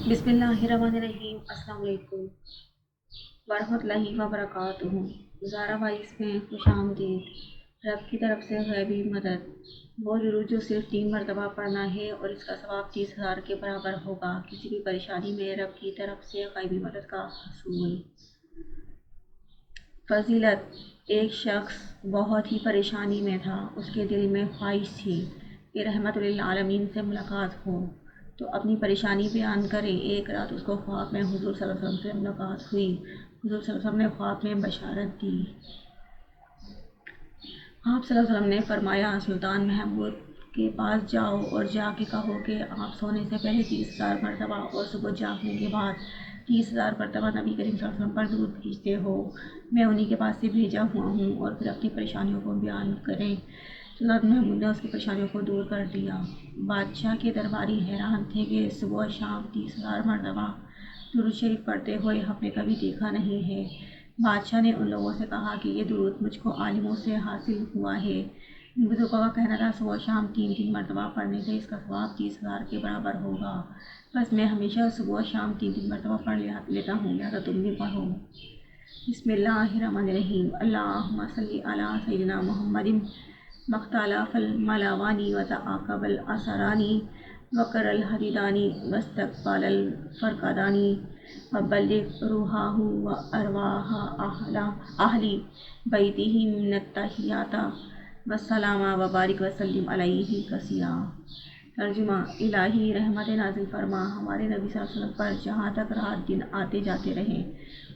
बिस्मिल्लाहिर्रहमानिर्रहीम। अस्सलाम वालेकुम वरहमतुल्लाहि वबरकातुहू। ज़ारा वाइस में खुशामदीद। रब की तरफ से गैबी मदद, वो दुरूद जो सिर्फ 3 मरतबा पढ़ना है और इसका सवाब 30,000 के बराबर होगा। किसी भी परेशानी में रब की तरफ से गैबी मदद का हसूल। फजीलत, एक शख्स बहुत ही परेशानी में था। उसके दिल में ख्वाहिश थी कि रहमतुल लिल आलमीन से मुलाकात हो, तो अपनी परेशानी बयान करें। एक रात उसको ख्वाब में हुज़ूर सल्लल्लाहु अलैहि वसल्लम से मुलाकात हुई। हुज़ूर सल्लल्लाहु अलैहि वसल्लम ने ख्वाब में बशारत दी। आप सल्लल्लाहु अलैहि वसल्लम ने फरमाया, सुल्तान महमूद के पास जाओ और जाके कहो कि आप सोने से पहले 30,000 मरतबा और सुबह जागने के बाद 30,000 मरतबा नबी करीम सल्लल्लाहु अलैहि वसल्लम पर दुरूद भेजते हो। मैं उन्हीं के पास से भेजा हुआ हूँ। और फिर अपनी परेशानियों को बयान करें। सुल्तान महमूद ने उसकी परेशानियों को दूर कर दिया। बादशाह के दरबारी हैरान थे कि सुबह शाम 30,000 मरतबा दुरूद शरीफ पढ़ते हुए हमने कभी देखा नहीं है। बादशाह ने उन लोगों से कहा कि ये दुरूद मुझको आलिमों से हासिल हुआ है। इन बुजुर्गों का कहना था सुबह शाम 3-3 मरतबा पढ़ने से इसका सवाब 30,000 के बराबर होगा। बस मैं हमेशा सुबह शाम 3-3 मरतबा पढ़ लेता हूँ, लिहाजा तुम भी पढ़ो। बिस्मिल्लाहिर्रहमानिर्रहीम। अल्लाहुम्मा सल्ली अला सय्यिदिना मुहम्मदिन मख्तलफ़ल मलावानी व तआक़बल असरानी वक़रल हदीदानी वस्तक़बालल फ़रक़दानी वबल्लिग़ रूहाहु व अरवाह अहली बैतिही मिनत तहियाता वस्सलामा व बारिक वसल्लिम अलैहि कसीरा। तर्जुमा, इलाही रहमत नाज़िल फरमा हमारे नबी सल्लल्लाहु अलैहि वसल्लम पर, जहाँ तक रात दिन आते जाते रहें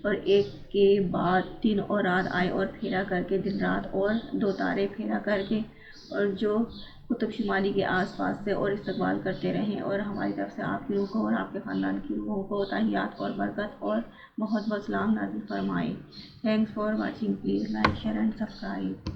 और एक के बाद दिन और रात आए और फेरा करके दिन रात और 2 तारे फेरा करके और जो कुतुब शुमाली के आसपास से और इस्तकबाल करते रहें और हमारी तरफ से आपकी रूह को और आपके ख़ानदान की रूहों को तहियात और बरकत और बहुत बहुत सलाम नाज़िल फरमाए। Thanks for watching. Please like share and subscribe.